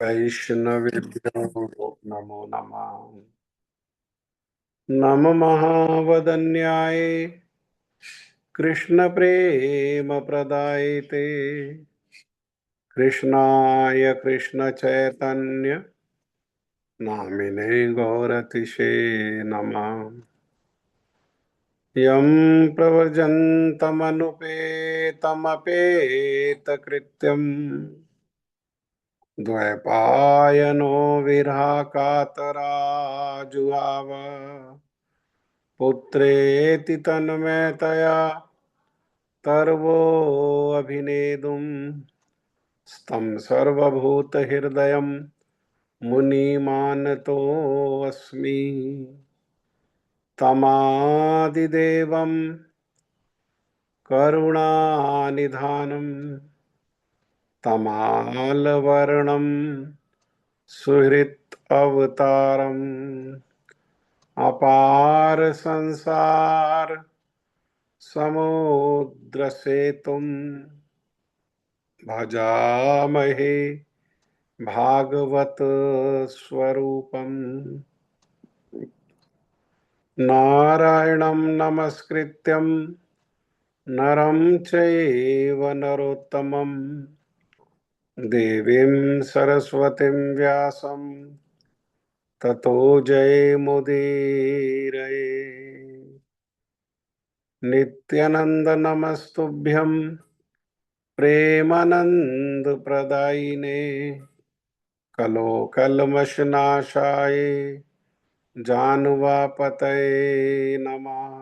वैष्णवेभ्यो नमो नमः। नम महावदन्याय कृष्णप्रेमप्रदायते कृष्णाय कृष्णचैतन्य नामिने गौरतिशे नमः। यं प्रव्रजन्तमनुपेतमपेतकृत्यम् द्वैपायनो विरहकातराजुहाव पुत्रेति तन्मयतया तर्वो अभिनेदुम् स्तं सर्वभूतहृदयं मुनिमानतोऽस्मि। तमादिदेवं करुणानिधानं तमालवर्णं सुहृत् अवतारम् अपार संसार समुद्रसेतुं भजामहे भागवत स्वरूपम्। नारायणं नमस्कृत्यं नरं चैव नरोत्तमं देवीं सरस्वतीं व्यासं ततो जयमुदीरये। नित्यानंद नमस्तुभ्यं प्रेमानंद प्रदायिने कलोकल्मषनाशाय जानुवापतये नमः।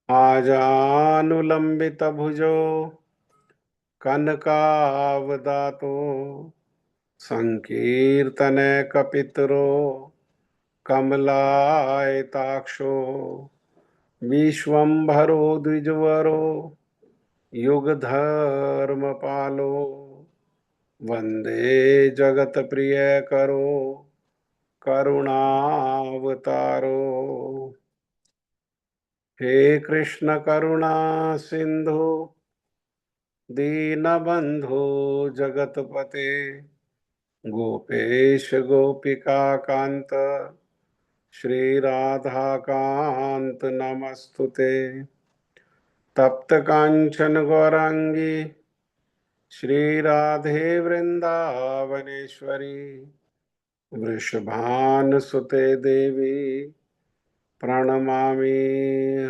आजानुलंबित भुजो कनकावदातो संकीर्तने कपितरो कमलायताक्षो विश्वम्भरो द्विजवरो युगधर्मपालो वंदे जगत प्रिय करो करुणावतारो। हे कृष्ण करुणा सिंधु दीनबंधु जगतपते गोपेश गोपिका कांत श्री राधा कांत नमस्तुते। तप्त कांचन गौरांगी श्री राधे वृंदावनेश्वरी वृषभानुसुते देवी प्रणमामि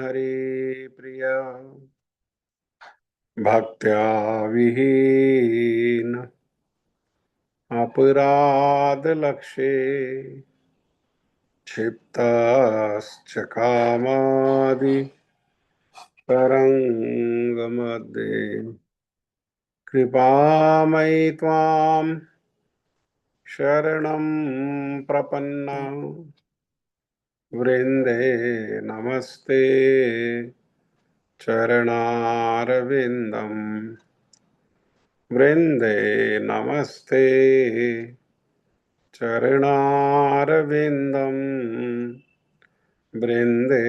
हरिप्रिया। भक्त्या विहीन अपराधलक्षे क्षिप्तश्च कामादि तरङ्गमध्ये कृपामयि त्वां शरणं प्रपन्ना। वृन्दे नमस्ते चरणारविन्दम् वृन्दे नमस्ते चरणारविन्दम् वृन्दे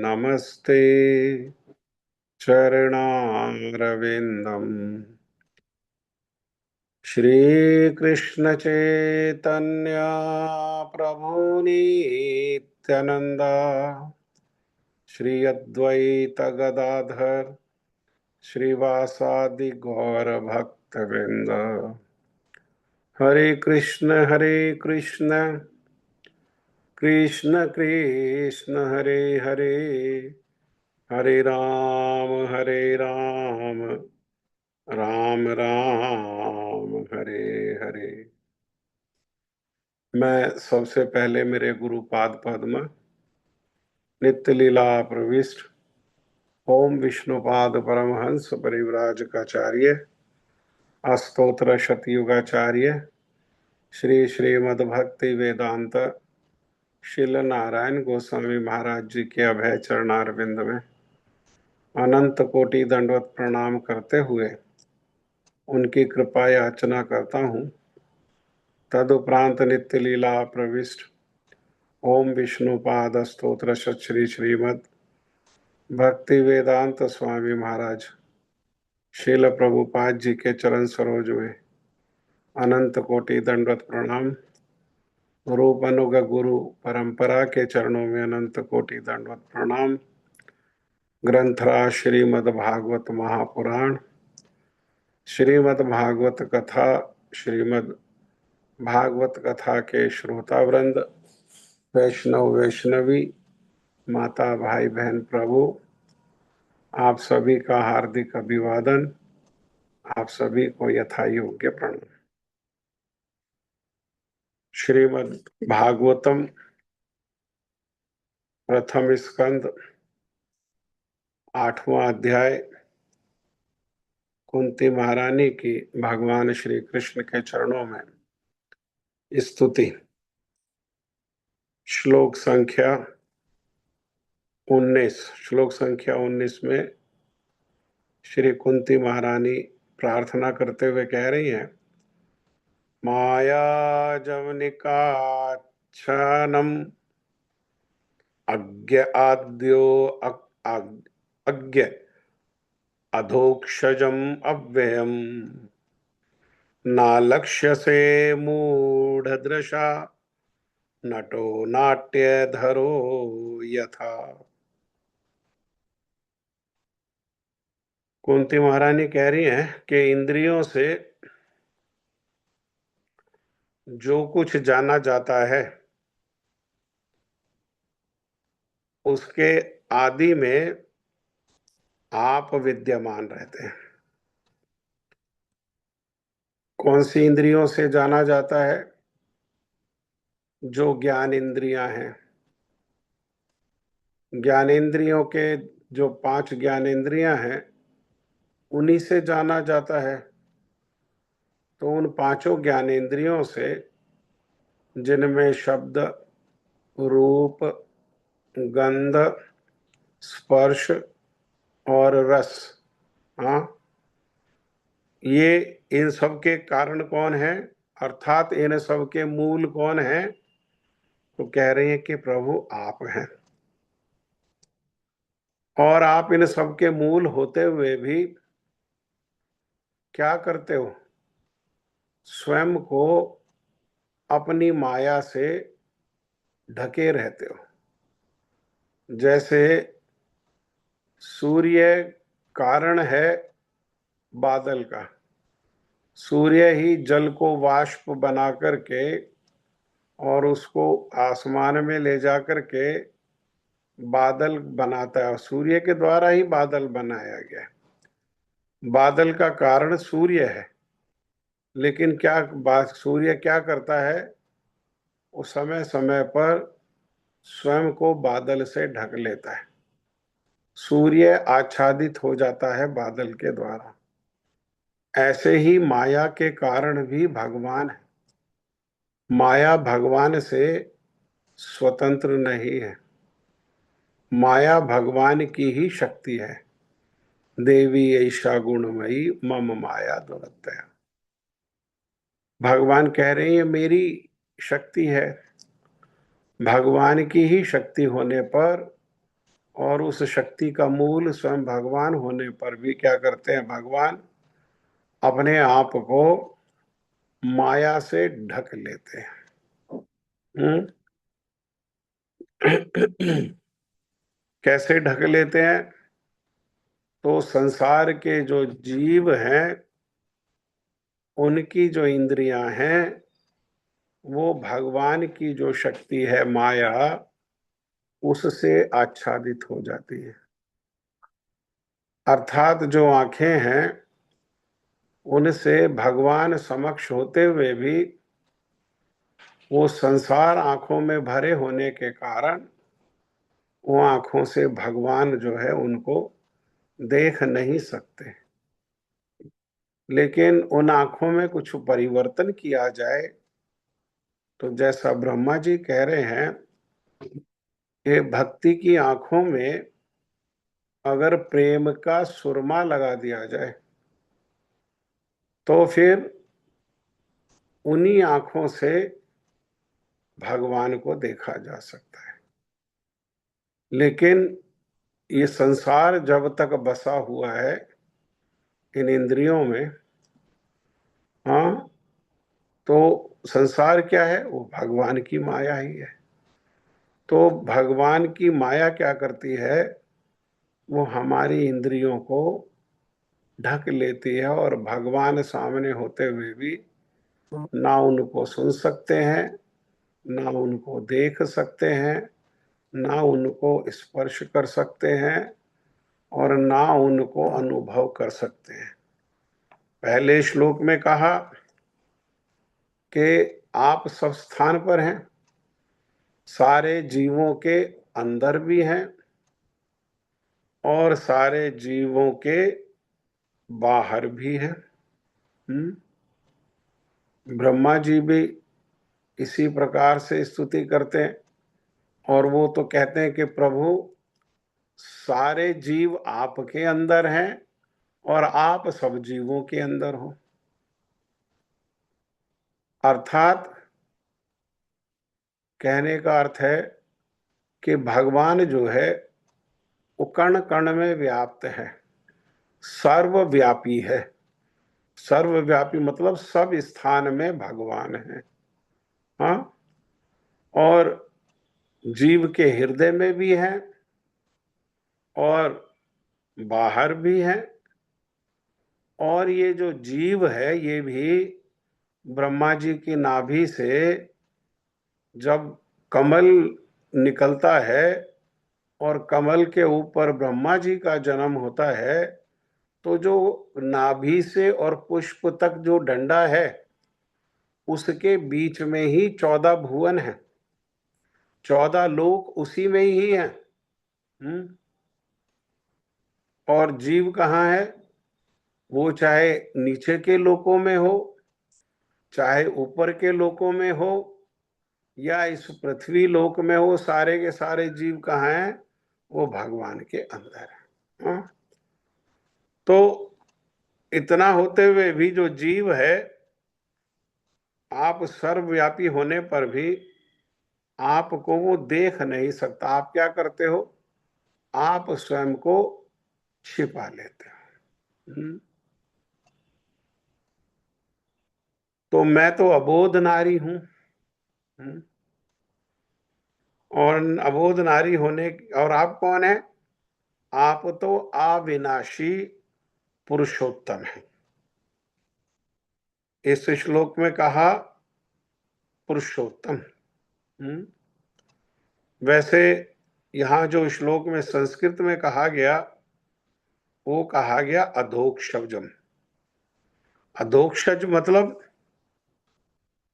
नमस्ते चरणारविन्दम्। श्रीकृष्ण चैतन्य प्रभु नित्यानंद श्री अद्वैत गदाधर श्रीवासादि गौर भक्त वृंद। हरे कृष्ण कृष्ण कृष्ण हरे हरे हरे राम राम राम हरे हरे। मैं सबसे पहले मेरे गुरु पाद पद्म नित्य लीला प्रविष्ट ओम विष्णुपाद परमहंस परिव्राजकाचार्य अस्तोत्र शतयुगाचार्य श्री श्रीमद्भक्ति वेदांत शिल नारायण गोस्वामी महाराज जी के अभय चरणारविंद में अनंत कोटि दंडवत प्रणाम करते हुए उनकी कृपा याचना करता हूँ। तदुपरांत नित्य लीला प्रविष्ट ओम विष्णुपाद स्तोत्र श्री श्रीमद भक्ति वेदांत स्वामी महाराज शील प्रभुपाद जी के चरण सरोज में अनंत कोटि दंडवत प्रणाम। रूप अनुग गुरु परंपरा के चरणों में अनंत कोटि दंडवत प्रणाम। ग्रंथराज श्रीमद् भागवत महापुराण, श्रीमद् भागवत कथा, श्रीमद् भागवत कथा के श्रोता वृंद, वैष्णव वैष्णवी, माता भाई बहन प्रभु, आप सभी का हार्दिक अभिवादन। आप सभी को यथा योग्य प्रणाम। श्रीमद् भागवतम प्रथम स्कंद 8वां अध्याय, कुंती महारानी की भगवान श्री कृष्ण के चरणों में स्तुति। श्लोक संख्या 19। श्लोक संख्या 19 में श्री कुंती महारानी प्रार्थना करते हुए कह रही हैं, माया जवनिकाच्छनम अज्ञ आद्यो अज्ञ अधोक्षजम अव्ययम नालक्ष्यसे मूढ़दृशा नटो नाट्यधरो यथा। कुंती महारानी कह रही हैं कि इंद्रियों से जो कुछ जाना जाता है उसके आदि में आप विद्यमान रहते हैं। कौन सी इंद्रियों से जाना जाता है? जो ज्ञान इंद्रियां हैं। ज्ञानेंद्रियों के जो 5 ज्ञानेंद्रियां हैं उन्हीं से जाना जाता है। तो उन 5 ज्ञानेंद्रियों से, जिनमें शब्द, रूप, गंध, स्पर्श और रस, हाँ, ये इन सब के कारण कौन है, अर्थात इन सब के मूल कौन है? तो कह रहे हैं कि प्रभु आप हैं। और आप इन सब के मूल होते हुए भी क्या करते हो? स्वयं को अपनी माया से ढके रहते हो। जैसे सूर्य कारण है बादल का, सूर्य ही जल को वाष्प बना करके और उसको आसमान में ले जा करके बादल बनाता है। सूर्य के द्वारा ही बादल बनाया गया है। बादल का कारण सूर्य है, लेकिन क्या बात, सूर्य क्या करता है? वो समय समय पर स्वयं को बादल से ढक लेता है। सूर्य आच्छादित हो जाता है बादल के द्वारा। ऐसे ही माया के कारण भी भगवान है। माया भगवान से स्वतंत्र नहीं है। माया भगवान की ही शक्ति है। देवी ऐशा गुणमयी मम माया दुरत्यया। भगवान कह रहे हैं मेरी शक्ति है। भगवान की ही शक्ति होने पर और उस शक्ति का मूल स्वयं भगवान होने पर भी क्या करते हैं? भगवान अपने आप को माया से ढक लेते हैं। कैसे ढक लेते हैं? तो संसार के जो जीव हैं उनकी जो इंद्रियां हैं वो भगवान की जो शक्ति है माया, उससे आच्छादित हो जाती है। अर्थात जो आंखें हैं उनसे भगवान समक्ष होते हुए भी वो संसार आंखों में भरे होने के कारण वो आंखों से भगवान जो है उनको देख नहीं सकते। लेकिन उन आंखों में कुछ परिवर्तन किया जाए तो जैसा ब्रह्मा जी कह रहे हैं कि भक्ति की आंखों में अगर प्रेम का सुरमा लगा दिया जाए तो फिर उन्हीं आंखों से भगवान को देखा जा सकता है। लेकिन ये संसार जब तक बसा हुआ है इन इंद्रियों में, हाँ, तो संसार क्या है? वो भगवान की माया ही है। तो भगवान की माया क्या करती है? वो हमारी इंद्रियों को ढक लेती है, और भगवान सामने होते हुए भी ना उनको सुन सकते हैं, ना उनको देख सकते हैं, ना उनको स्पर्श कर सकते हैं, और ना उनको अनुभव कर सकते हैं। पहले श्लोक में कहा कि आप सब स्थान पर हैं, सारे जीवों के अंदर भी हैं और सारे जीवों के बाहर भी हैं। ब्रह्मा जी भी इसी प्रकार से स्तुति करते हैं, और वो तो कहते हैं कि प्रभु, सारे जीव आपके अंदर हैं और आप सब जीवों के अंदर हो। अर्थात कहने का अर्थ है कि भगवान जो है वो कण कण में व्याप्त है, सर्वव्यापी है। सर्वव्यापी मतलब सब स्थान में भगवान है। हाँ, और जीव के हृदय में भी है और बाहर भी है। और ये जो जीव है ये भी ब्रह्मा जी की नाभि से जब कमल निकलता है और कमल के ऊपर ब्रह्मा जी का जन्म होता है, तो जो नाभि से और पुष्प तक जो डंडा है उसके बीच में ही 14 भुवन है, 14 लोक उसी में ही है। और जीव कहाँ है? वो चाहे नीचे के लोकों में हो, चाहे ऊपर के लोकों में हो, या इस पृथ्वी लोक में हो, सारे के सारे जीव कहाँ हैं? वो भगवान के अंदर है। हाँ? तो इतना होते हुए भी जो जीव है, आप सर्वव्यापी होने पर भी आपको वो देख नहीं सकता। आप क्या करते हो? आप स्वयं को छिपा लेते हो। तो मैं तो अबोध नारी हूं। और अबोध नारी होने और आप कौन है? आप तो अविनाशी पुरुषोत्तम है। इस श्लोक में कहा पुरुषोत्तम। वैसे यहां जो श्लोक में संस्कृत में कहा गया वो कहा गया अधोक्षजम। अधोक्षज मतलब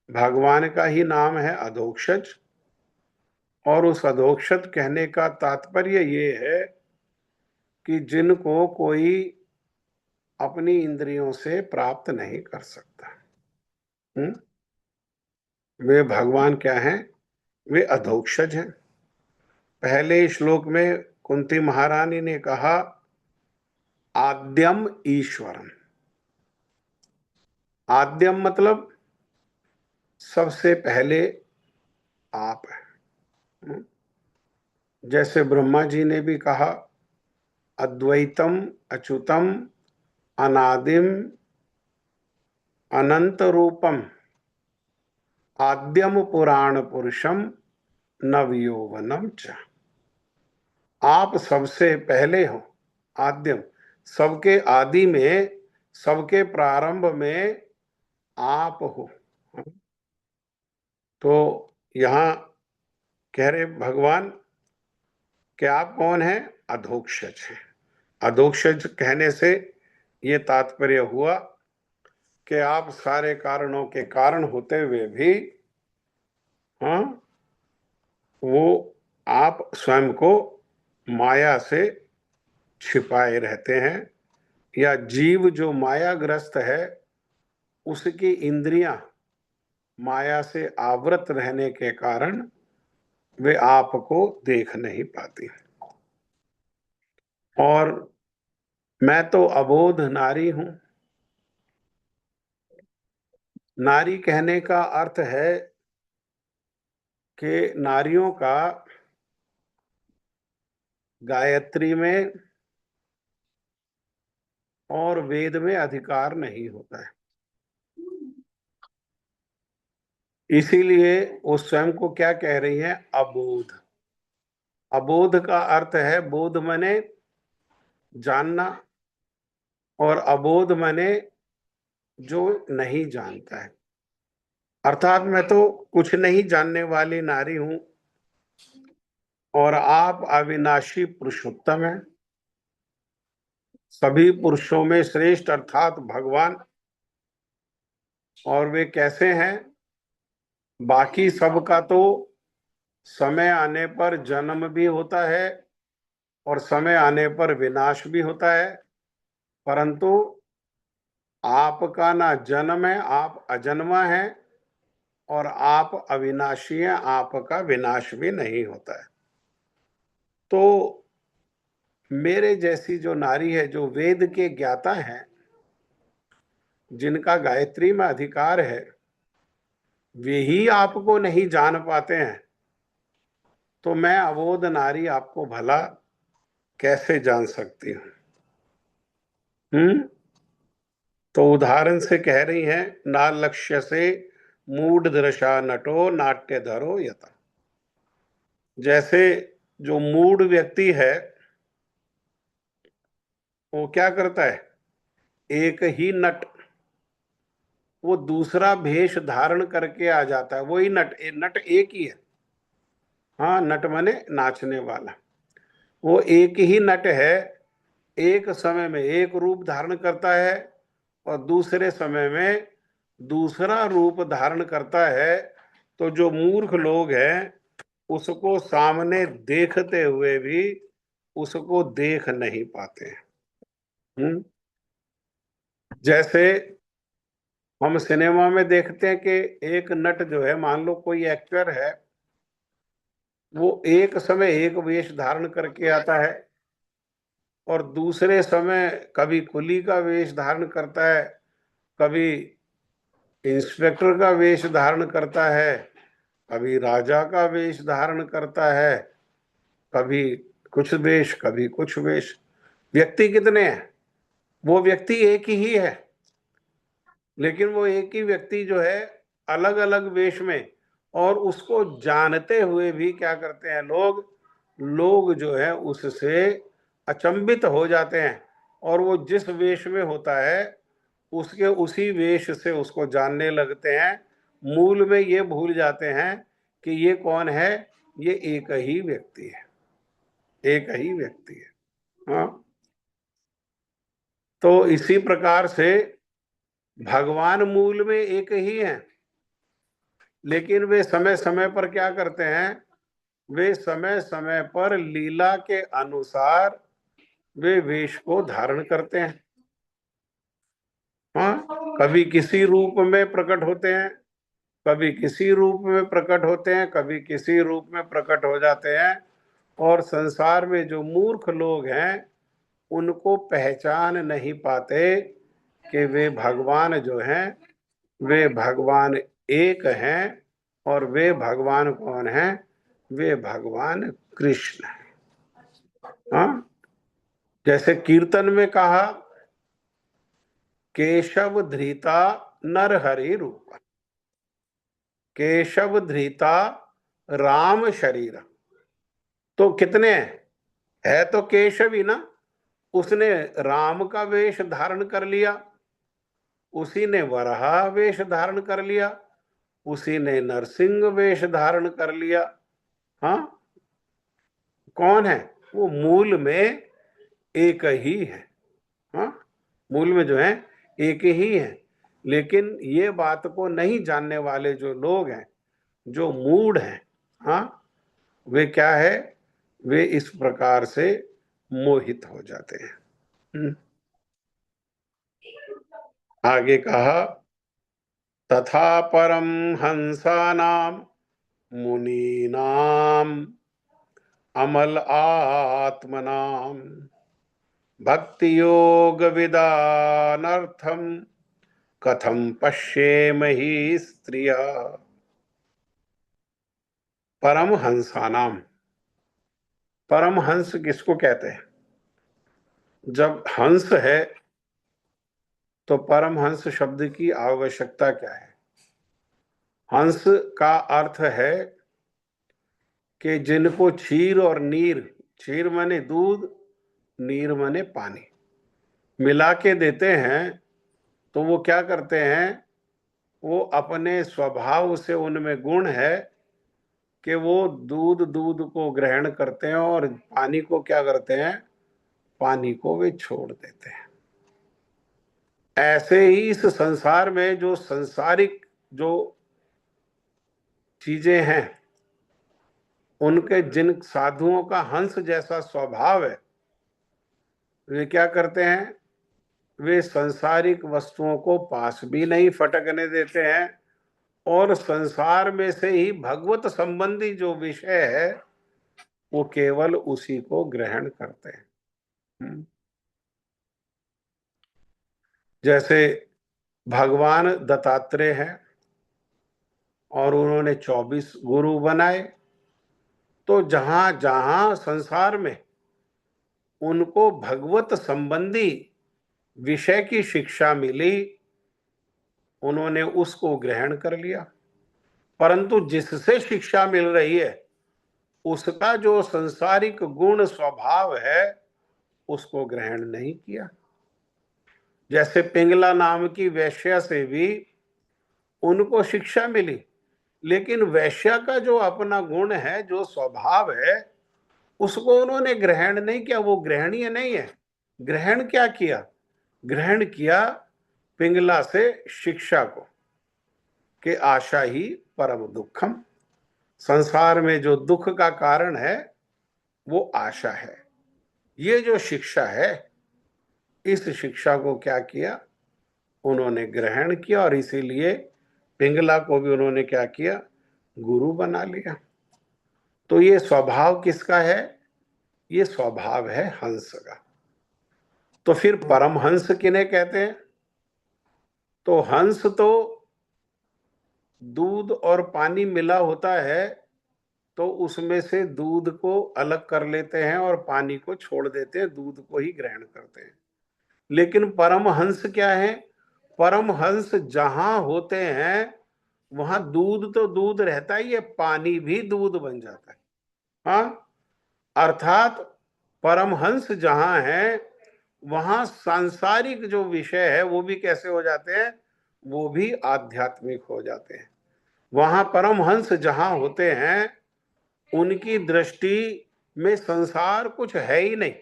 भगवान का ही नाम है अधोक्षज। और उस अधोक्षज कहने का तात्पर्य ये है कि जिनको कोई अपनी इंद्रियों से प्राप्त नहीं कर सकता, वे भगवान क्या हैं? वे अधोक्षज हैं। पहले श्लोक में कुंती महारानी ने कहा आद्यम ईश्वरम। आद्यम मतलब सबसे पहले आप है। जैसे ब्रह्मा जी ने भी कहा अद्वैतम अच्युतम अनादिम अनंत रूपम आद्यम पुराण पुरुषम नवयौवनम च। आप सबसे पहले हो, आद्यम, सबके आदि में, सबके प्रारंभ में आप हो। तो यहां कह रहे भगवान कि आप कौन है? अधोक्षज है। अधोक्षज कहने से ये तात्पर्य हुआ कि आप सारे कारणों के कारण होते हुए भी, हाँ, वो आप स्वयं को माया से छिपाए रहते हैं। या जीव जो मायाग्रस्त है उसकी इंद्रियां माया से आवृत रहने के कारण वे आपको देख नहीं पाती। और मैं तो अबोध नारी हूं। नारी कहने का अर्थ है कि नारियों का गायत्री में और वेद में अधिकार नहीं होता है। इसीलिए वो स्वयं को क्या कह रही हैं? अबोध। अबोध का अर्थ है, बोध माने जानना, और अबोध माने जो नहीं जानता है। अर्थात मैं तो कुछ नहीं जानने वाली नारी हूं, और आप अविनाशी पुरुषोत्तम हैं, सभी पुरुषों में श्रेष्ठ अर्थात भगवान। और वे कैसे हैं? बाकी सबका तो समय आने पर जन्म भी होता है और समय आने पर विनाश भी होता है, परंतु आपका ना जन्म है, आप अजन्मा हैं, और आप अविनाशी हैं, आपका विनाश भी नहीं होता है। तो मेरे जैसी जो नारी है, जो वेद के ज्ञाता हैं, जिनका गायत्री में अधिकार है, वे ही आपको नहीं जान पाते हैं, तो मैं अबोध नारी आपको भला कैसे जान सकती हूं? तो उदाहरण से कह रही हैं, ना लक्ष्य से मूढ़ दृशा नटो नाट्य धरो यथा। जैसे जो मूढ़ व्यक्ति है, वो क्या करता है? एक ही नट, वो दूसरा भेष धारण करके आ जाता है। वही नट, नट एक ही है। हाँ, नट माने नाचने वाला। वो एक ही नट है, एक समय में एक रूप धारण करता है और दूसरे समय में दूसरा रूप धारण करता है। तो जो मूर्ख लोग हैं, उसको सामने देखते हुए भी उसको देख नहीं पाते हैं। जैसे हम सिनेमा में देखते हैं कि एक नट जो है, मान लो कोई एक्टर है, वो एक समय एक वेश धारण करके आता है और दूसरे समय कभी कुली का वेश धारण करता है, कभी इंस्पेक्टर का वेश धारण करता है, कभी राजा का वेश धारण करता है, कभी कुछ वेश, कभी कुछ वेश। व्यक्ति कितने हैं? वो व्यक्ति एक ही है, लेकिन वो एक ही व्यक्ति जो है अलग अलग वेश में, और उसको जानते हुए भी क्या करते हैं लोग? लोग जो है उससे अचंभित हो जाते हैं, और वो जिस वेश में होता है उसके उसी वेश से उसको जानने लगते हैं। मूल में ये भूल जाते हैं कि ये कौन है, ये एक ही व्यक्ति है, एक ही व्यक्ति है। हाँ, तो इसी प्रकार से भगवान मूल में एक ही है, लेकिन वे समय समय पर क्या करते हैं? वे समय समय पर लीला के अनुसार वे वेश को धारण करते हैं। हाँ, कभी किसी रूप में प्रकट होते हैं, कभी किसी रूप में प्रकट होते हैं, कभी किसी रूप में प्रकट हो जाते हैं। और संसार में जो मूर्ख लोग हैं, उनको पहचान नहीं पाते कि वे भगवान जो हैं, वे भगवान एक हैं, और वे भगवान कौन हैं? वे भगवान कृष्ण हैं। हाँ, जैसे कीर्तन में कहा, केशव धृता नर हरि रूप, केशव धृता राम शरीर। तो कितने हैं? है तो केशव ही ना। उसने राम का वेश धारण कर लिया, उसी ने वराह वेश धारण कर लिया, उसी ने नरसिंह वेश धारण कर लिया। हाँ, कौन है? वो मूल में एक ही है। हाँ, मूल में जो है एक ही है, लेकिन ये बात को नहीं जानने वाले जो लोग हैं, जो मूढ़ हैं, हाँ, वे क्या है? वे इस प्रकार से मोहित हो जाते हैं। आगे कहा, तथा परम हंसानाम मुनीनाम अमल आत्मनाम भक्ति योग विदानर्थम कथम पश्येम ही स्त्रिया। परम हंसानाम, परम हंस किसको कहते हैं? जब हंस है तो परम हंस शब्द की आवश्यकता क्या है? हंस का अर्थ है कि जिनको क्षीर और नीर, क्षीर माने दूध, नीर माने पानी, मिला के देते हैं, तो वो क्या करते हैं, वो अपने स्वभाव से उनमें गुण है कि वो दूध दूध को ग्रहण करते हैं और पानी को क्या करते हैं, पानी को वे छोड़ देते हैं। ऐसे ही इस संसार में जो संसारिक जो चीजें हैं, उनके जिन साधुओं का हंस जैसा स्वभाव है, वे क्या करते हैं, वे संसारिक वस्तुओं को पास भी नहीं फटकने देते हैं और संसार में से ही भगवत संबंधी जो विषय है वो केवल उसी को ग्रहण करते हैं। जैसे भगवान दत्तात्रेय हैं और उन्होंने 24 गुरु बनाए, तो जहां जहां संसार में उनको भगवत संबंधी विषय की शिक्षा मिली, उन्होंने उसको ग्रहण कर लिया, परंतु जिससे शिक्षा मिल रही है उसका जो संसारिक गुण स्वभाव है उसको ग्रहण नहीं किया। जैसे पिंगला नाम की वैश्या से भी उनको शिक्षा मिली, लेकिन वैश्या का जो अपना गुण है, जो स्वभाव है, उसको उन्होंने ग्रहण नहीं किया, वो ग्रहणीय नहीं है। ग्रहण क्या किया, ग्रहण किया पिंगला से शिक्षा को, कि आशा ही परम दुखम, संसार में जो दुख का कारण है वो आशा है। ये जो शिक्षा है, इस शिक्षा को क्या किया, उन्होंने ग्रहण किया और इसीलिए पिंगला को भी उन्होंने क्या किया, गुरु बना लिया। तो ये स्वभाव किसका है, ये स्वभाव है हंस का। तो फिर परमहंस किन्हें कहते हैं, तो हंस तो दूध और पानी मिला होता है, तो उसमें से दूध को अलग कर लेते हैं और पानी को छोड़ देते हैं, दूध को ही ग्रहण करते हैं। लेकिन परमहंस क्या है, परमहंस जहां होते हैं वहां दूध तो दूध रहता ही है, पानी भी दूध बन जाता है। हाँ, अर्थात परमहंस जहां है वहां सांसारिक जो विषय है वो भी कैसे हो जाते हैं, वो भी आध्यात्मिक हो जाते हैं। वहां परमहंस जहां होते हैं उनकी दृष्टि में संसार कुछ है ही नहीं।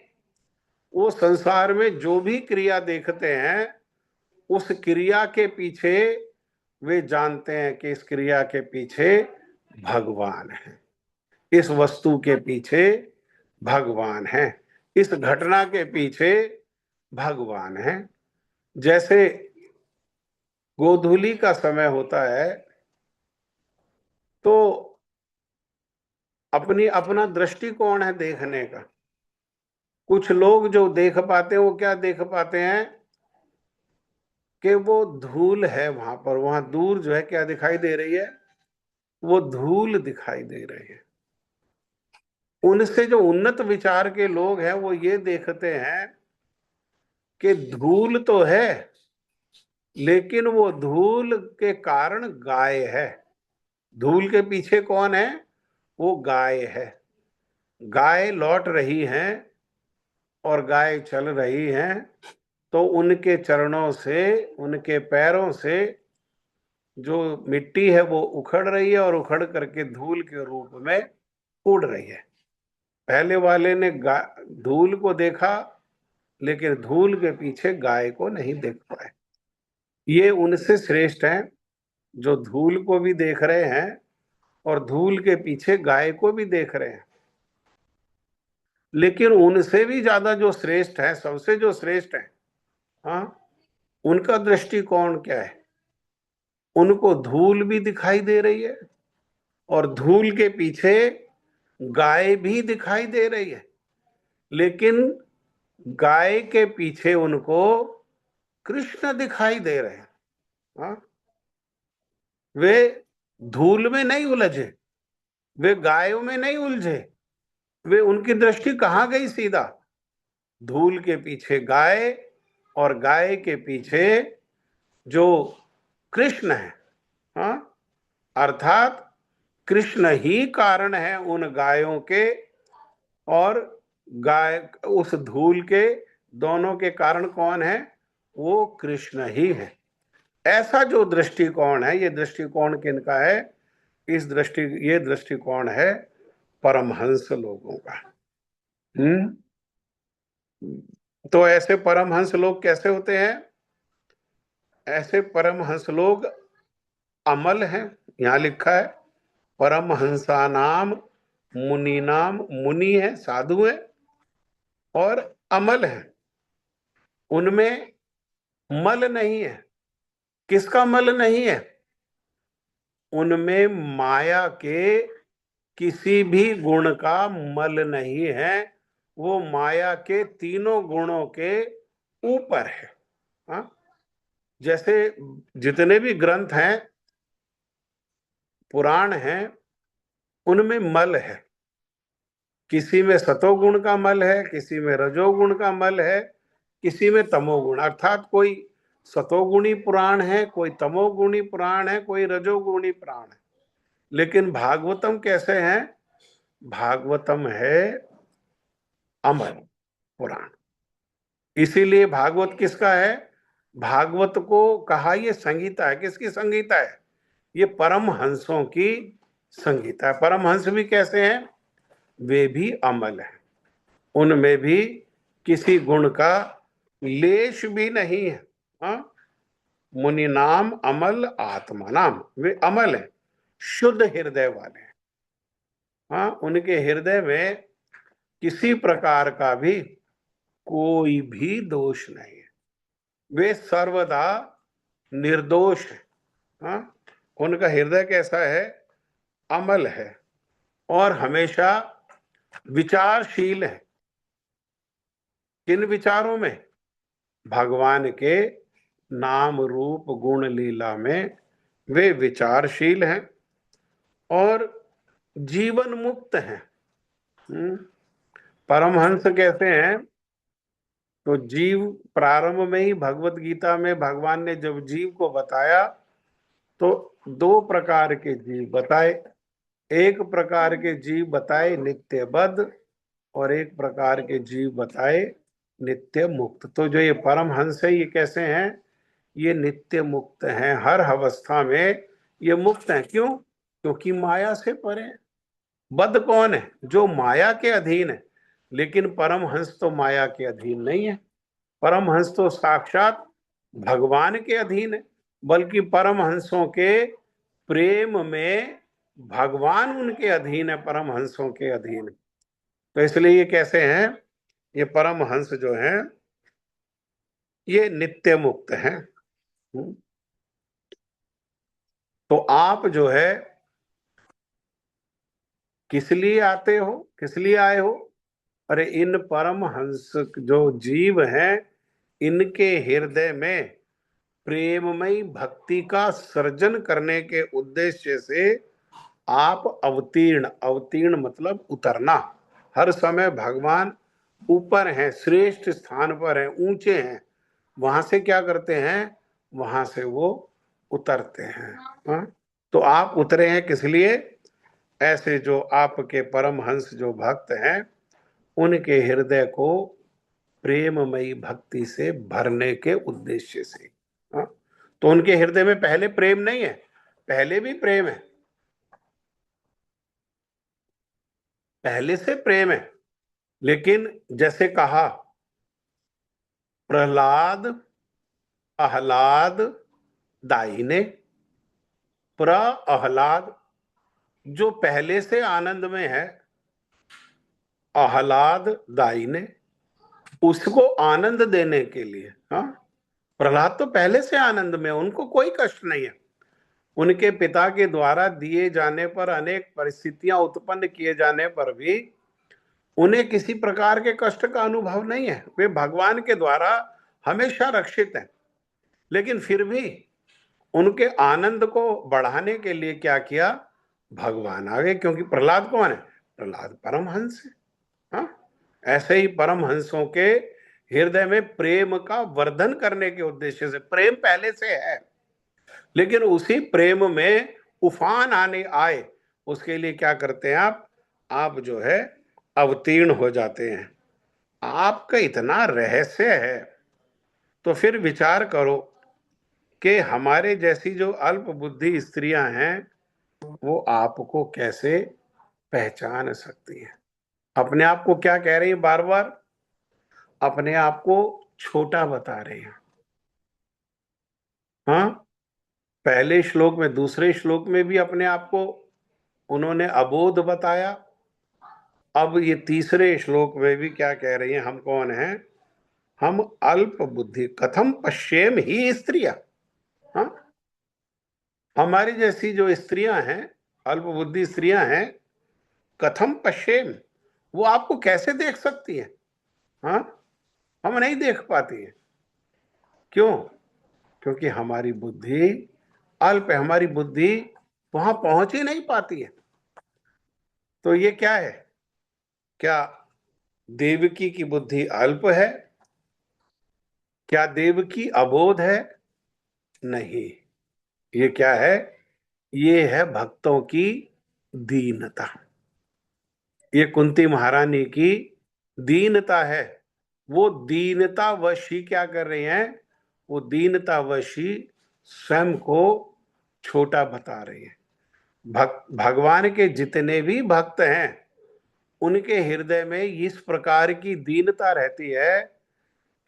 वो संसार में जो भी क्रिया देखते हैं उस क्रिया के पीछे वे जानते हैं कि इस क्रिया के पीछे भगवान है, इस वस्तु के पीछे भगवान है, इस घटना के पीछे भगवान है। जैसे गोधूली का समय होता है तो अपनी अपना दृष्टिकोण है देखने का। कुछ लोग जो देख पाते हैं वो क्या देख पाते हैं कि वो धूल है वहां पर, वहां दूर जो है क्या दिखाई दे रही है, वो धूल दिखाई दे रही है। उनसे जो उन्नत विचार के लोग हैं वो ये देखते हैं कि धूल तो है, लेकिन वो धूल के कारण गाय है। धूल के पीछे कौन है, वो गाय है। गाय लौट रही है और गाय चल रही है, तो उनके चरणों से, उनके पैरों से जो मिट्टी है वो उखड़ रही है और उखड़ करके धूल के रूप में उड़ रही है। पहले वाले ने धूल को देखा, लेकिन धूल के पीछे गाय को नहीं देख पाए। ये उनसे श्रेष्ठ हैं जो धूल को भी देख रहे हैं और धूल के पीछे गाय को भी देख रहे हैं। लेकिन उनसे भी ज्यादा जो श्रेष्ठ है, सबसे जो श्रेष्ठ है, हाँ, उनका दृष्टिकोण क्या है, उनको धूल भी दिखाई दे रही है और धूल के पीछे गाय भी दिखाई दे रही है, लेकिन गाय के पीछे उनको कृष्ण दिखाई दे रहे हैं। हाँ? वे धूल में नहीं उलझे, वे गायों में नहीं उलझे, वे उनकी दृष्टि कहां गई, सीधा धूल के पीछे गाय और गाय के पीछे जो कृष्ण है। हाँ, अर्थात कृष्ण ही कारण है उन गायों के और गाय उस धूल के, दोनों के कारण कौन है? वो कृष्ण ही है। ऐसा जो दृष्टिकोण है, ये दृष्टिकोण किनका है? ये दृष्टिकोण है परमहंस लोगों का। हम्म। तो ऐसे परमहंस लोग कैसे होते हैं? ऐसे परमहंस लोग अमल हैं। यहां लिखा है परमहंसा नाम मुनि नाम, मुनि है, साधु है और अमल है। उनमें मल नहीं है। किसका मल नहीं है? उनमें माया के किसी भी गुण का मल नहीं है। वो माया के तीनों गुणों के ऊपर है। हाँ? जैसे जितने भी ग्रंथ हैं, पुराण हैं, उनमें मल है। किसी में सतोगुण का मल है, किसी में रजोगुण का मल है, किसी में तमोगुण। अर्थात कोई सतोगुणी पुराण है, कोई तमोगुणी पुराण है, कोई रजोगुणी पुराण है। लेकिन भागवतम कैसे है? भागवतम है अमर पुराण। इसीलिए भागवत किसका है? भागवत को कहा ये संगीता है। किसकी संगीता है? ये परम हंसों की संगीता है। परम हंस भी कैसे हैं? वे भी अमल हैं। उनमें भी किसी गुण का लेश भी नहीं है। हाँ? मुनि नाम अमल आत्मा नाम, वे अमल हैं, शुद्ध हृदय वाले हैं। हाँ? उनके हृदय में किसी प्रकार का भी कोई भी दोष नहीं है। वे सर्वदा निर्दोष है। हाँ? उनका हृदय कैसा है? अमल है और हमेशा विचारशील है। किन विचारों में? भगवान के नाम रूप गुण लीला में वे विचारशील हैं और जीवन मुक्त हैं। परमहंस कैसे हैं? तो जीव, प्रारंभ में ही भगवत गीता में भगवान ने जब जीव को बताया तो दो प्रकार के जीव बताए। एक प्रकार के जीव बताए नित्यबद्ध और एक प्रकार के जीव बताए नित्य मुक्त। तो जो ये परमहंस है, ये कैसे हैं? ये नित्य मुक्त हैं। हर अवस्था में ये मुक्त हैं। क्यों? क्योंकि माया से परे हैं। बद्ध कौन है? जो माया के अधीन है। लेकिन परमहंस तो माया के अधीन नहीं है। परमहंस तो साक्षात भगवान के अधीन है। बल्कि परमहंसों के प्रेम में भगवान उनके अधीन है, परमहंसों के अधीन है। तो इसलिए ये कैसे हैं? ये परमहंस जो हैं ये नित्य मुक्त हैं। तो आप जो है किस लिए आते हो, किस लिए आए हो? अरे इन परमहंस जो जीव हैं, इनके हृदय में प्रेममयी भक्ति का सर्जन करने के उद्देश्य से आप अवतीर्ण, अवतीर्ण मतलब उतरना। हर समय भगवान ऊपर हैं, श्रेष्ठ स्थान पर हैं, ऊंचे हैं। वहां से क्या करते हैं? वहां से वो उतरते हैं। हाँ? तो आप उतरे हैं किस लिए? ऐसे जो आपके परमहंस जो भक्त हैं, उनके हृदय को प्रेममयी भक्ति से भरने के उद्देश्य से। हाँ? तो उनके हृदय में पहले प्रेम नहीं है, पहले भी प्रेम है, पहले से प्रेम है। लेकिन जैसे कहा, प्रहलाद आह्लाद दाई ने, प्रहलाद जो पहले से आनंद में है, आह्लाद दाई ने उसको आनंद देने के लिए। हाँ? प्रहलाद तो पहले से आनंद में, उनको कोई कष्ट नहीं है। उनके पिता के द्वारा दिए जाने पर, अनेक परिस्थितियां उत्पन्न किए जाने पर भी उन्हें किसी प्रकार के कष्ट का अनुभव नहीं है। वे भगवान के द्वारा हमेशा रक्षित हैं। लेकिन फिर भी उनके आनंद को बढ़ाने के लिए क्या किया? भगवान आ गए। क्योंकि प्रहलाद कौन है? प्रहलाद परमहंस है। हाँ? ऐसे ही परमहंसों के हृदय में प्रेम का वर्धन करने के उद्देश्य से, प्रेम पहले से है लेकिन उसी प्रेम में उफान आने आए उसके लिए क्या करते हैं आप जो है अवतीर्ण हो जाते हैं। आपका इतना रहस्य है तो फिर विचार करो कि हमारे जैसी जो अल्प बुद्धि स्त्रियां हैं वो आपको कैसे पहचान सकती हैं। अपने आप को क्या कह रही है, बार बार अपने आप को छोटा बता रही है। हाँ, पहले श्लोक में, दूसरे श्लोक में भी अपने आप को उन्होंने अबोध बताया। अब ये तीसरे श्लोक में भी क्या कह रही हैं, हम कौन हैं, हम अल्प बुद्धि कथम पश्येम ही स्त्रियां। हाँ, हमारी जैसी जो स्त्रियां हैं, अल्प बुद्धि स्त्रियां हैं, कथम पश्येम, वो आपको कैसे देख सकती हैं। हाँ, हम नहीं देख पाती हैं। क्यों? क्योंकि हमारी बुद्धि अल्प है, हमारी बुद्धि वहां पहुंच ही नहीं पाती है। तो ये क्या है, क्या देवकी की बुद्धि अल्प है? क्या देवकी अबोध है? नहीं, ये क्या है, ये है भक्तों की दीनता। ये कुंती महारानी की दीनता है। वो दीनता वशी क्या कर रही हैं, वो दीनता वशी स्वयं को छोटा बता रही है। भगवान के जितने भी भक्त हैं उनके हृदय में इस प्रकार की दीनता रहती है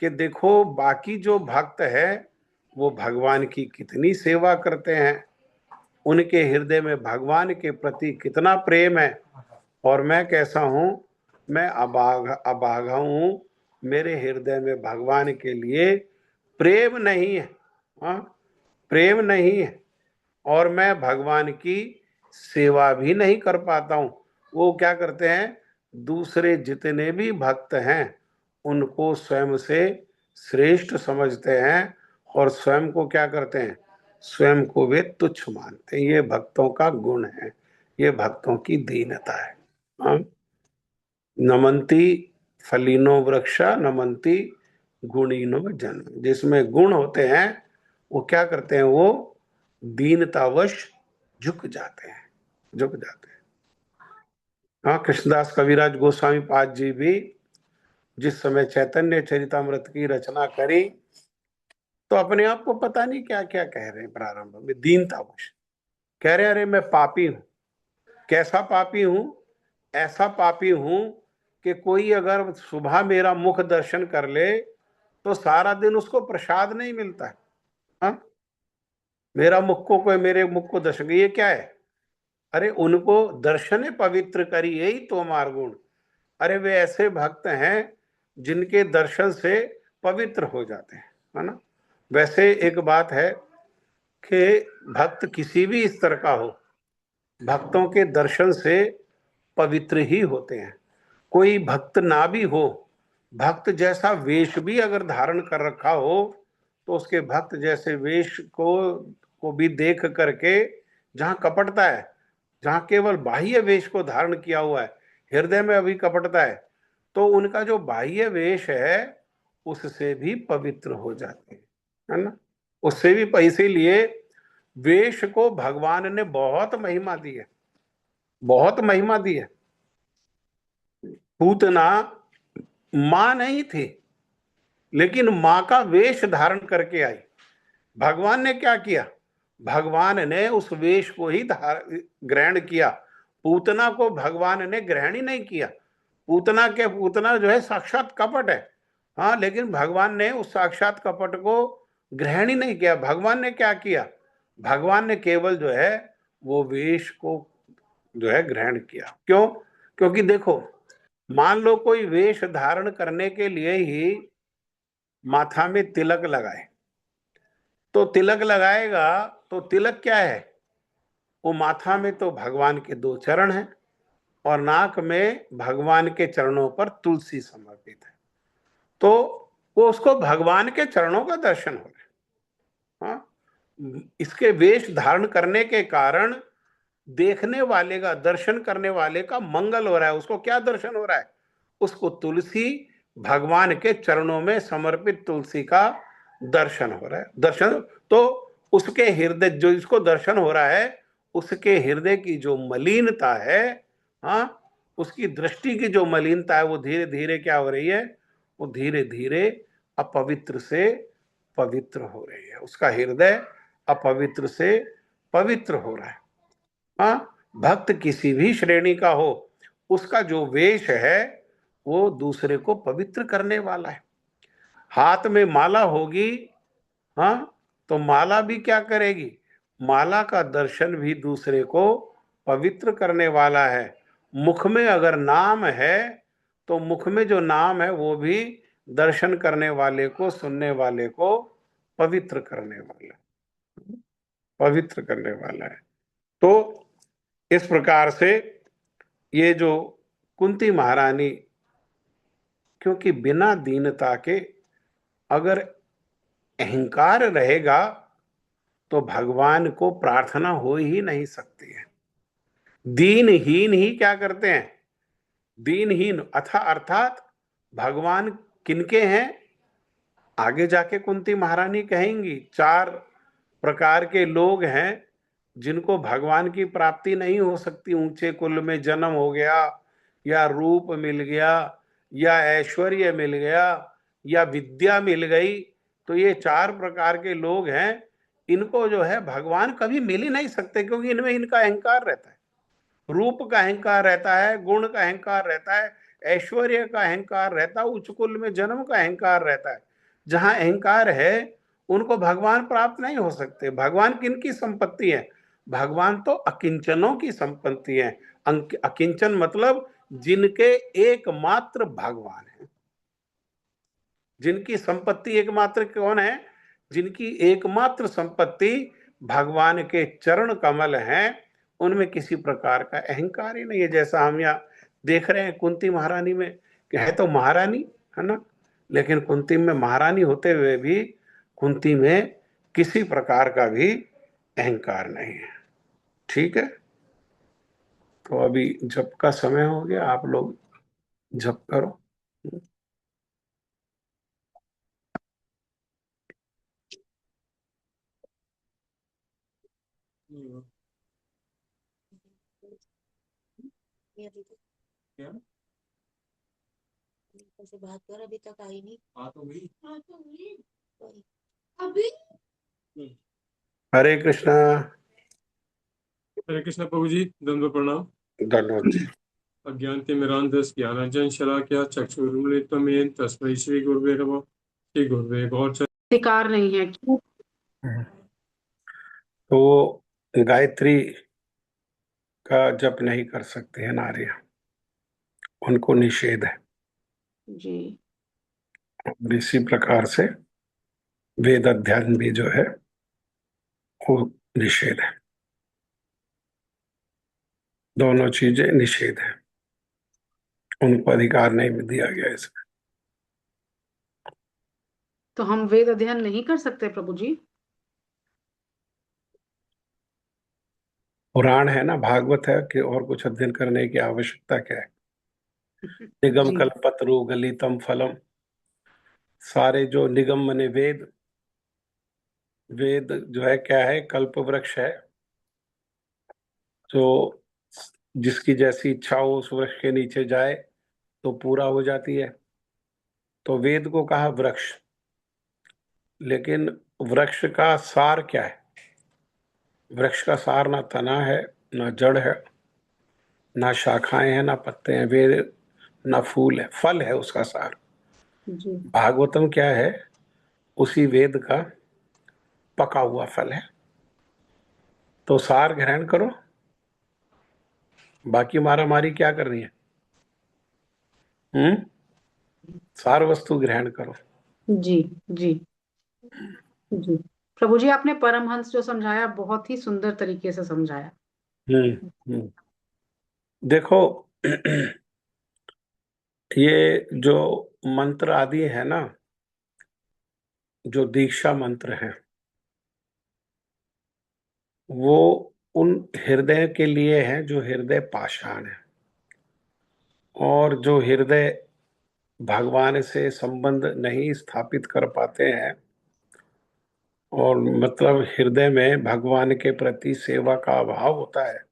कि देखो बाकी जो भक्त है वो भगवान की कितनी सेवा करते हैं, उनके हृदय में भगवान के प्रति कितना प्रेम है, और मैं कैसा हूं, मैं अभागा हूं, मेरे हृदय में भगवान के लिए प्रेम नहीं है। हाँ, प्रेम नहीं है, और मैं भगवान की सेवा भी नहीं कर पाता हूं। वो क्या करते हैं, दूसरे जितने भी भक्त हैं उनको स्वयं से श्रेष्ठ समझते हैं और स्वयं को क्या करते हैं, स्वयं को वे तुच्छ मानते हैं। ये भक्तों का गुण है, ये भक्तों की दीनता है। हाँ? नमंती फलिनो वृक्षा नमंती गुणीनो जन्म, जिसमें गुण होते हैं वो क्या करते हैं, वो दीनतावश झुक जाते हैं, झुक जाते हैं। हाँ, कृष्णदास कविराज गोस्वामी पाद जी भी जिस समय चैतन्य चरितमृत की रचना करी तो अपने आप को पता नहीं क्या क्या कह रहे हैं, प्रारंभ में दीनतावश कह रहे, अरे मैं पापी हूं। कैसा पापी हूं? ऐसा पापी हूं कि कोई अगर सुबह मेरा मुख दर्शन कर ले तो सारा दिन उसको प्रसाद नहीं मिलता है। हाँ? मेरा मुख को कोई मेरे मुख को दर्शन, ये क्या है, अरे उनको दर्शन पवित्र करी, यही तो मार्गुण। अरे वे ऐसे भक्त हैं जिनके दर्शन से पवित्र हो जाते हैं, है ना। वैसे एक बात है कि भक्त किसी भी स्तर का हो, भक्तों के दर्शन से पवित्र ही होते हैं। कोई भक्त ना भी हो, भक्त जैसा वेश भी अगर धारण कर रखा हो तो उसके भक्त जैसे वेश को भी देख करके, जहां कपटता है, जहां केवल बाह्य वेश को धारण किया हुआ है, हृदय में अभी कपटता है, तो उनका जो बाह्य वेश है उससे भी पवित्र हो जाते हैं, है ना। उससे भी इसीलिए वेश को भगवान ने बहुत महिमा दी है, बहुत महिमा दी है। पूतना मां नहीं थी लेकिन मां का वेश धारण करके आई। भगवान ने क्या किया, भगवान ने उस वेश को ही ग्रहण किया। पूतना को भगवान ने ग्रहण ही नहीं किया। पूतना जो है साक्षात कपट है। हाँ, लेकिन भगवान ने उस साक्षात कपट को ग्रहण ही नहीं किया। भगवान ने क्या किया, भगवान ने केवल जो है वो वेश को जो है ग्रहण किया। क्यों? क्योंकि देखो, मान लो कोई वेश धारण करने के लिए ही माथा में तिलक लगाए, तो तिलक लगाएगा तो तिलक क्या है, वो माथा में तो भगवान के 2 चरण हैं और नाक में भगवान के चरणों पर तुलसी समर्पित है, तो वो उसको भगवान के चरणों का दर्शन हो रहा है। हाँ? इसके वेश धारण करने के कारण देखने वाले का, दर्शन करने वाले का मंगल हो रहा है। उसको क्या दर्शन हो रहा है, उसको तुलसी, भगवान के चरणों में समर्पित तुलसी का दर्शन हो रहा है। दर्शन तो उसके हृदय, जो इसको दर्शन हो रहा है उसके हृदय की जो मलिनता है, हाँ, उसकी दृष्टि की जो मलिनता है, वो धीरे धीरे क्या हो रही है, वो धीरे धीरे अपवित्र से पवित्र हो रही है। उसका हृदय अपवित्र से पवित्र हो रहा है। हाँ, भक्त किसी भी श्रेणी का हो, उसका जो वेश है वो दूसरे को पवित्र करने वाला है। हाथ में माला होगी, हाँ, तो माला भी क्या करेगी, माला का दर्शन भी दूसरे को पवित्र करने वाला है। मुख में अगर नाम है तो मुख में जो नाम है वो भी दर्शन करने वाले को, सुनने वाले को पवित्र करने वाला, पवित्र करने वाला है। तो इस प्रकार से ये जो कुंती महारानी, क्योंकि बिना दीनता के अगर अहंकार रहेगा तो भगवान को प्रार्थना हो ही नहीं सकती है। दीनहीन ही क्या करते हैं, दीनहीन अर्थात भगवान किनके हैं, आगे जाके कुंती महारानी कहेंगी। चार प्रकार के लोग हैं जिनको भगवान की प्राप्ति नहीं हो सकती। ऊंचे कुल में जन्म हो गया, या रूप मिल गया, या ऐश्वर्य मिल गया, या विद्या मिल गई, तो ये चार प्रकार के लोग हैं। इनको जो है भगवान कभी मिल ही नहीं सकते, क्योंकि इनमें इनका अहंकार रहता है। रूप का अहंकार रहता है, गुण का अहंकार रहता है, ऐश्वर्य का अहंकार रहता है, उच्च कुल में जन्म का अहंकार रहता है। जहां अहंकार है उनको भगवान प्राप्त नहीं हो सकते। भगवान किनकी संपत्ति है, भगवान तो अकिंचनों की संपत्ति है। अकिंचन मतलब जिनके एकमात्र भगवान है, जिनकी संपत्ति एकमात्र कौन है, जिनकी एकमात्र संपत्ति भगवान के चरण कमल हैं, उनमें किसी प्रकार का अहंकार ही नहीं है। जैसा हम यहाँ देख रहे हैं कुंती महारानी में, कि है तो महारानी, है ना, लेकिन कुंती में महारानी होते हुए भी कुंती में किसी प्रकार का भी अहंकार नहीं है। ठीक है, तो अभी जप का समय हो गया, आप लोग जप करो। क्या से बात कर, अभी तक आई नहीं। हाँ तो गई, हाँ तो गई अभी। हरे कृष्णा। हरे कृष्ण प्रभु जी, दंडवत प्रणाम। धन्यवाद जी। अज्ञानतिमिरान्धस्य ज्ञानाञ्जन शलाकया चक्षुरुन्मिलितं येन तस्मै श्री गुरुवे नमः। श्री गुरुवे गौरचरण अधिकार नहीं है क्यों? तो गायत्री का जप नहीं कर सकते हैं नारियां, उनको निषेध है। जी। और इसी प्रकार से वेद अध्ययन भी जो है वो निषेध है। दोनों चीजें निषेध है, उनको अधिकार नहीं दिया गया इसमें। तो हम वेद अध्ययन नहीं कर सकते प्रभु जी? पुराण है ना, भागवत है, कि और कुछ अध्ययन करने की आवश्यकता क्या है। निगम जी। कल्पतरु गलितम फलम, सारे जो निगम मने वेद, वेद जो है क्या है, कल्प वृक्ष है, जो जिसकी जैसी इच्छा हो उस वृक्ष के नीचे जाए तो पूरा हो जाती है। तो वेद को कहा वृक्ष, लेकिन वृक्ष का सार क्या है, वृक्ष का सार ना तना है, ना जड़ है, ना शाखाएं हैं, ना पत्ते हैं, वेद ना फूल है, फल है उसका सार। जी। भागवतम क्या है, उसी वेद का पका हुआ फल है। तो सार ग्रहण करो, बाकी मारा मारी क्या करनी है। सार वस्तु ग्रहण करो। जी। जी। जी। प्रभु जी, आपने परमहंस जो समझाया बहुत ही सुंदर तरीके से समझाया। हम्म। देखो, ये जो मंत्र आदि है ना, जो दीक्षा मंत्र है, वो उन हृदय के लिए है जो हृदय पाषाण है, और जो हृदय भगवान से संबंध नहीं स्थापित कर पाते हैं, और मतलब हृदय में भगवान के प्रति सेवा का अभाव होता है,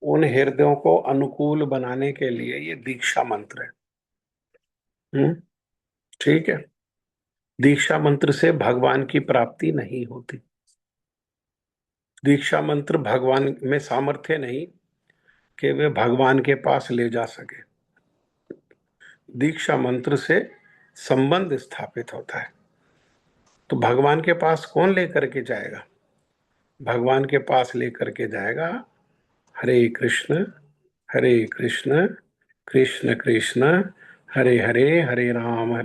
उन हृदयों को अनुकूल बनाने के लिए ये दीक्षा मंत्र है। ठीक है। दीक्षा मंत्र से भगवान की प्राप्ति नहीं होती। दीक्षा मंत्र भगवान में सामर्थ्य नहीं कि वे भगवान के पास ले जा सके। दीक्षा मंत्र से संबंध स्थापित होता है। तो भगवान के पास कौन लेकर के जाएगा? भगवान के पास लेकर के जाएगा हरे कृष्ण कृष्ण कृष्ण हरे हरे, हरे राम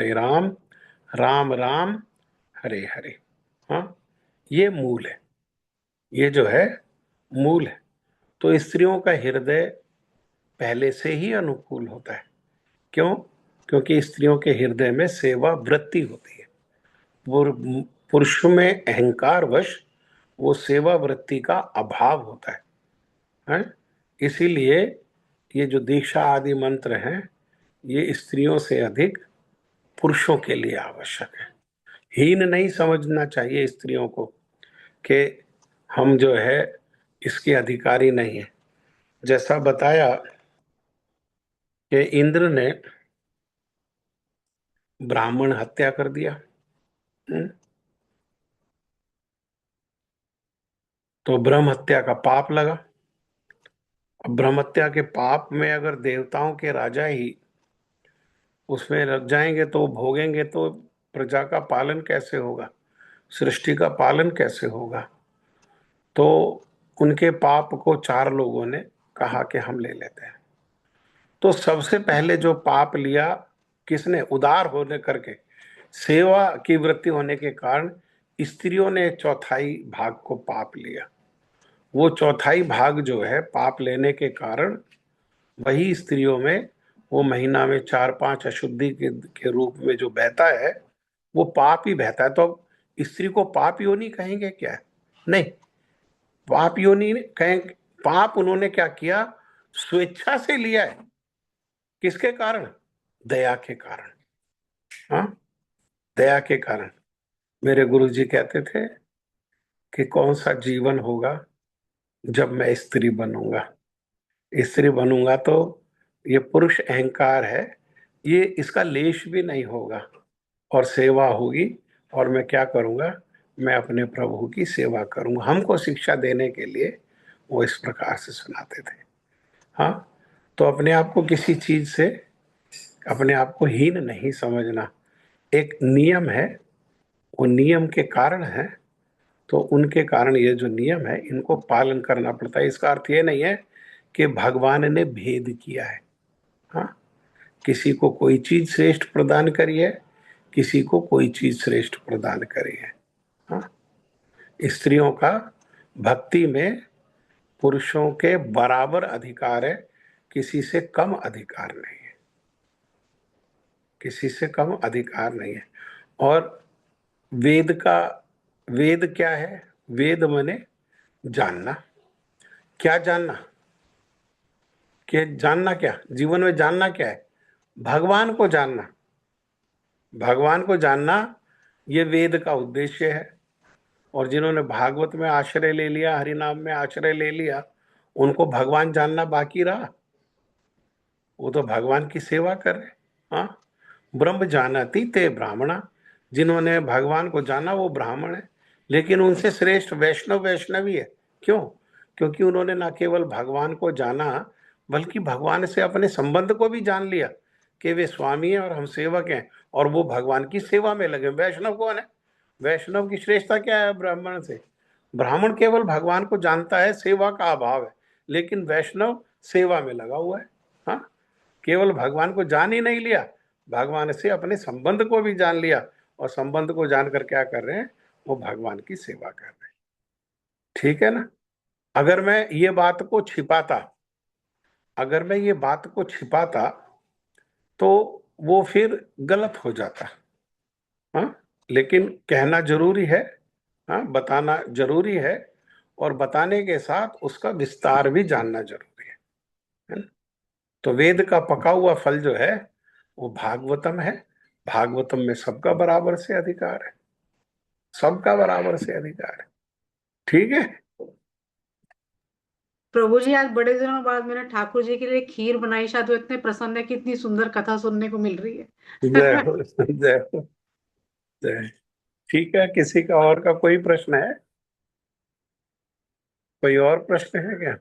राम राम हरे हरे। हाँ, ये मूल है, ये जो है मूल है। तो स्त्रियों का हृदय पहले से ही अनुकूल होता है। क्यों? क्योंकि स्त्रियों के हृदय में सेवा वृत्ति होती है। पुरुष में अहंकार वश वो सेवा वृत्ति का अभाव होता है? इसीलिए ये जो दीक्षा आदि मंत्र हैं, ये स्त्रियों से अधिक पुरुषों के लिए आवश्यक है। हीन नहीं समझना चाहिए स्त्रियों को कि हम जो है इसके अधिकारी नहीं है। जैसा बताया कि इंद्र ने ब्राह्मण हत्या कर दिया, तो ब्रह्म हत्या का पाप लगा। अब ब्रह्म हत्या के पाप में अगर देवताओं के राजा ही उसमें लग जाएंगे तो भोगेंगे, तो प्रजा का पालन कैसे होगा, सृष्टि का पालन कैसे होगा? तो उनके पाप को चार लोगों ने कहा कि हम ले लेते हैं। तो सबसे पहले जो पाप लिया किसने? उदार होने करके, सेवा की वृत्ति होने के कारण स्त्रियों ने चौथाई भाग को पाप लिया। वो चौथाई भाग जो है पाप लेने के कारण वही स्त्रियों में वो महीना में 4-5 अशुद्धि के रूप में जो बहता है, वो पाप ही बहता है। तो अब स्त्री को पाप योनि कहेंगे क्या? नहीं, पाप योनि कहेंगे। पाप उन्होंने क्या किया? स्वेच्छा से लिया है। किसके कारण? दया के कारण। हाँ, दया के कारण। मेरे गुरुजी कहते थे कि कौन सा जीवन होगा जब मैं स्त्री बनूंगा। स्त्री बनूंगा तो ये पुरुष अहंकार है, ये इसका लेश भी नहीं होगा, और सेवा होगी। और मैं क्या करूंगा? मैं अपने प्रभु की सेवा करूंगा। हमको शिक्षा देने के लिए वो इस प्रकार से सुनाते थे। हाँ, तो अपने आप को किसी चीज से अपने आप को हीन नहीं समझना। एक नियम है, वो नियम के कारण है, तो उनके कारण ये जो नियम है इनको पालन करना पड़ता है। इसका अर्थ ये नहीं है कि भगवान ने भेद किया है। हाँ, किसी को कोई चीज श्रेष्ठ प्रदान करी है, किसी को कोई चीज श्रेष्ठ प्रदान करी है। हाँ, स्त्रियों का भक्ति में पुरुषों के बराबर अधिकार है, किसी से कम अधिकार नहीं है, किसी से कम अधिकार नहीं है। और वेद का, वेद क्या है? वेद माने जानना। क्या जानना? कि जानना क्या? जीवन में जानना क्या है? भगवान को जानना। भगवान को जानना ये वेद का उद्देश्य है। और जिन्होंने भागवत में आश्रय ले लिया, हरि नाम में आश्रय ले लिया, उनको भगवान जानना बाकी रहा? वो तो भगवान की सेवा कर रहे। हाँ, ब्रह्म जानती ते ब्राह्मणा। जिन्होंने भगवान को जाना वो ब्राह्मण है, लेकिन उनसे श्रेष्ठ वैष्णव वैष्णवी है। क्यों? क्योंकि उन्होंने ना केवल भगवान को जाना, बल्कि भगवान से अपने संबंध को भी जान लिया कि वे स्वामी हैं और हम सेवक हैं, और वो भगवान की सेवा में लगे। वैष्णव कौन है? वैष्णव की श्रेष्ठता क्या है ब्राह्मण से? ब्राह्मण केवल भगवान को जानता है, सेवा का अभाव है, लेकिन वैष्णव सेवा में लगा हुआ है। हाँ, केवल भगवान को जान ही नहीं लिया, भगवान से अपने संबंध को भी जान लिया, और संबंध को जानकर क्या कर रहे हैं? वो भगवान की सेवा कर रहे हैं। ठीक है ना? अगर मैं ये बात को छिपाता, अगर मैं ये बात को छिपाता तो वो फिर गलत हो जाता। हाँ, लेकिन कहना जरूरी है। हाँ, बताना जरूरी है, और बताने के साथ उसका विस्तार भी जानना जरूरी है ना? तो वेद का पका हुआ फल जो है वो भागवतम है। भागवतम में सबका बराबर से अधिकार है। सबका बराबर से अधिकार है। ठीक है। प्रभु जी, आज बड़े दिनों बाद मैंने ठाकुर जी के लिए खीर बनाई, शायद वो इतने प्रसन्न है कि इतनी सुंदर कथा सुनने को मिल रही है। जय हो, जय हो, जय। ठीक है, किसी का और का कोई प्रश्न है? कोई और प्रश्न है क्या?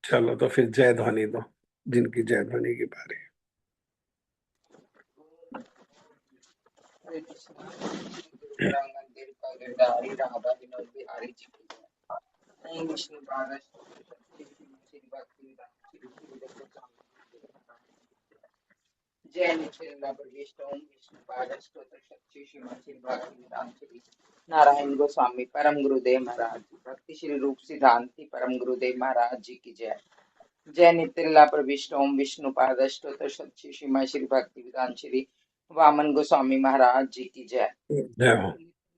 चलो तो फिर जय ध्वनि दो, जिनकी जय ध्वनि की बारी है। मंदिर का गिरधारी राधा विनोद बिहारी जी की जय। विष्णु पादश जय निखिल प्रविष्ट ओम विष्णु पादश शक्ति श्री भक्ति वेदांत नारायण गोस्वामी परम गुरुदेव महाराज भक्ति श्री रूप सिद्धांति परम गुरुदेव महाराज जी की जय। जय नित्य प्रविष्ट ओम विष्णु पादश शक्ति श्री भक्ति वेदांत श्री वामन गोस्वामी महाराज जी की जय।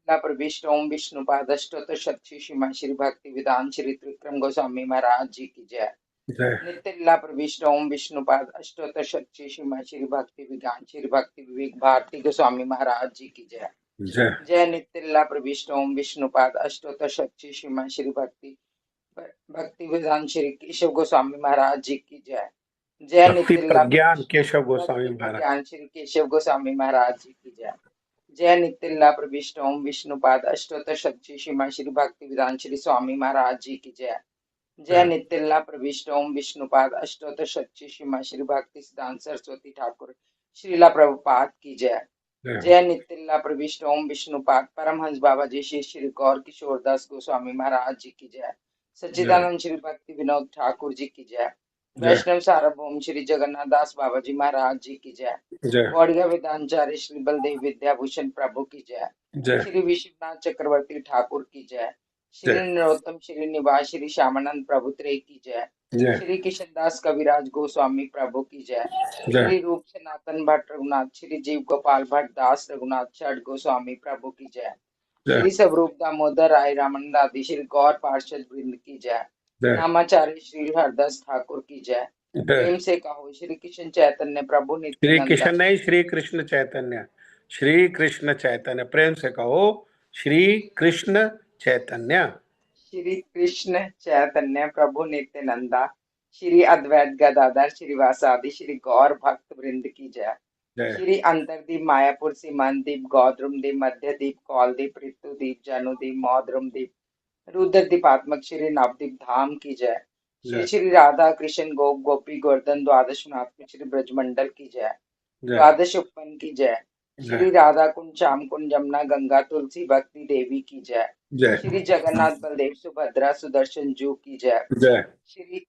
प्रविष्ट ओम विष्णु पादष्टोत्तर शक्ति श्री भक्ति विधान श्री त्रिक्रम गोस्वामी महाराज जी की जय। नित्य प्रविष्ट ओम विष्णु पाद अष्टोत्तर शक्ति श्री भक्ति विज्ञान श्री भक्ति विवेक भारती गोस्वामी महाराज जी की जय। जय नित्य प्रविष्ट ओम विष्णु पाद अष्टोत्तर शक्ति श्री भक्ति भक्ति विधान श्री केशव गोस्वामी महाराज जी की जय। जय नित्य ज्ञान केशव गोस्वामी महाराज श्री केशव गोस्वामी महाराज जी की जय। जय नित्य प्रविष्ट ओम विष्णु पाद अष्टोत्तर शक्ति श्री भक्ति विधान श्री स्वामी महाराज जी की जय। जय नित्य प्रविष्ट ओम विष्णु पाद अष्टोत्तर शक्ति श्री भक्ति सिद्धांत सरस्वती ठाकुर श्रीला प्रभुपाद की जय। जय नित्य प्रविष्ट ओम विष्णु पाद परमहंस बाबा जी श्री गौर किशोर दास गोस्वामी महाराज जी की जय। सच्चिदानंद श्री भक्ति विनोद ठाकुर जी की जय। वैष्णव सार्वभौम श्री जगन्नाथ दास बाबा जी महाराज जी की जय। गौड़िया वेदांचार्य श्री बलदेव विद्याभूषण प्रभु की जय। श्री विश्वनाथ चक्रवर्ती ठाकुर की जय। श्री नरोत्तम श्री निवास श्री श्यामानंद प्रभु त्रय की जय। श्री किशनदास कविराज गोस्वामी प्रभु की जय। श्री रूप सनातन भट्ट रघुनाथ श्री जीव गोपाल भट्ट दास रघुनाथ छठ गोस्वामी प्रभु की जय। श्री स्वरूप दामोदर राय रामानंद आदि श्री गौर पार्षद वृंद की जय। नामाचार्य श्री हरदास ठाकुर की जय। प्रेम से कहो श्री कृष्ण चैतन्य प्रभु नित्यानंद। श्री कृष्ण नहीं, श्री कृष्ण चैतन्य, श्री कृष्ण चैतन्य। प्रेम से कहो श्री कृष्ण चैतन्य। श्री कृष्ण चैतन्य प्रभु नित्यानंदा श्री अद्वैत गदाधर श्रीवासादि श्री गौर भक्त वृंद की जय। श्री अंतरदीप मायापुर सीमांतदीप गौद्रुम दीप मध्यदीप कौलदीप ऋतुदीप जनुदीप मौद्रुम दीप रुद्रदीपात्मक श्री नवदीप धाम की जय। श्री श्री राधा कृष्ण गोप गोपी गोवर्धन द्वादश श्री ब्रजमंडल की जय। द्वादश उपवन की जय। श्री राधा कुंड श्याम कुंड यमुना गंगा तुलसी भक्ति देवी की जय। श्री जगन्नाथ बलदेव सुभद्रा सुदर्शन जू की जय। श्री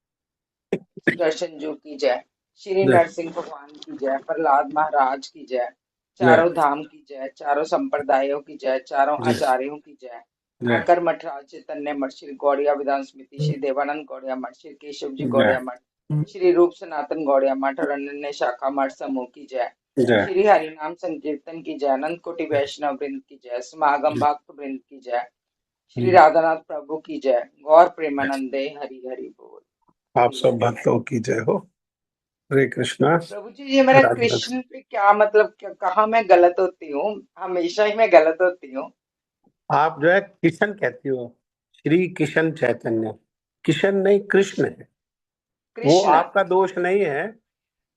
सुदर्शन जू की जय। श्री नरसिंह भगवान की जय। प्रहलाद महाराज की जय। चारों धाम की जय। चारों संप्रदायों की जय। चारों आचार्यों की जय। आकर मठराज चैतन्य मठ श्री गौड़िया विधान समिति श्री देवानंद गौड़िया मठ श्री केशव जी गौड़िया मठ श्री रूप सनातन गौड़िया मठ और अन्य शाखा मठ समूह की जय। श्री हरिनाम संकीर्तन की जय। अनंत कोटि वैष्णव वृंद की जय। समागम भक्त वृंद की जय। श्री राधानाथ प्रभु की जय। गौर प्रेमानंदे हरि हरि बोल। आप सब भक्तों की जय हो। हरे कृष्णा। प्रभु जी, ये मेरा कृष्ण पे क्या मतलब, कहाँ मैं गलत होती हूँ? हमेशा ही मैं गलत होती हूँ। आप जो है किशन कहती हो, श्री किशन चैतन्य। किशन नहीं, कृष्ण है। वो आपका दोष नहीं है,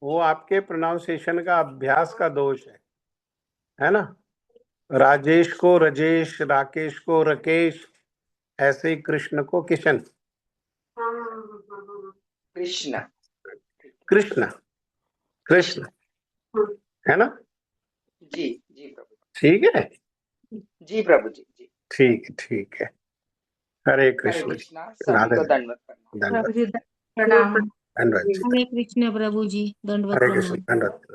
वो आपके प्रोनाउंसिएशन का अभ्यास का दोष है ना। राजेश को रजेश, राकेश को रकेश, ऐसे ही कृष्ण को किशन। कृष्ण कृष्ण कृष्ण है ना। जी जी प्रभु। ठीक है जी प्रभु जी। जी ठीक है। हरे कृष्ण। सभी को दंडवत करना। प्रणाम। धन्यवाद। हरे कृष्ण प्रभु जी, दंडवत हरे प्रणाम। कृष्ण, धन्यवाद।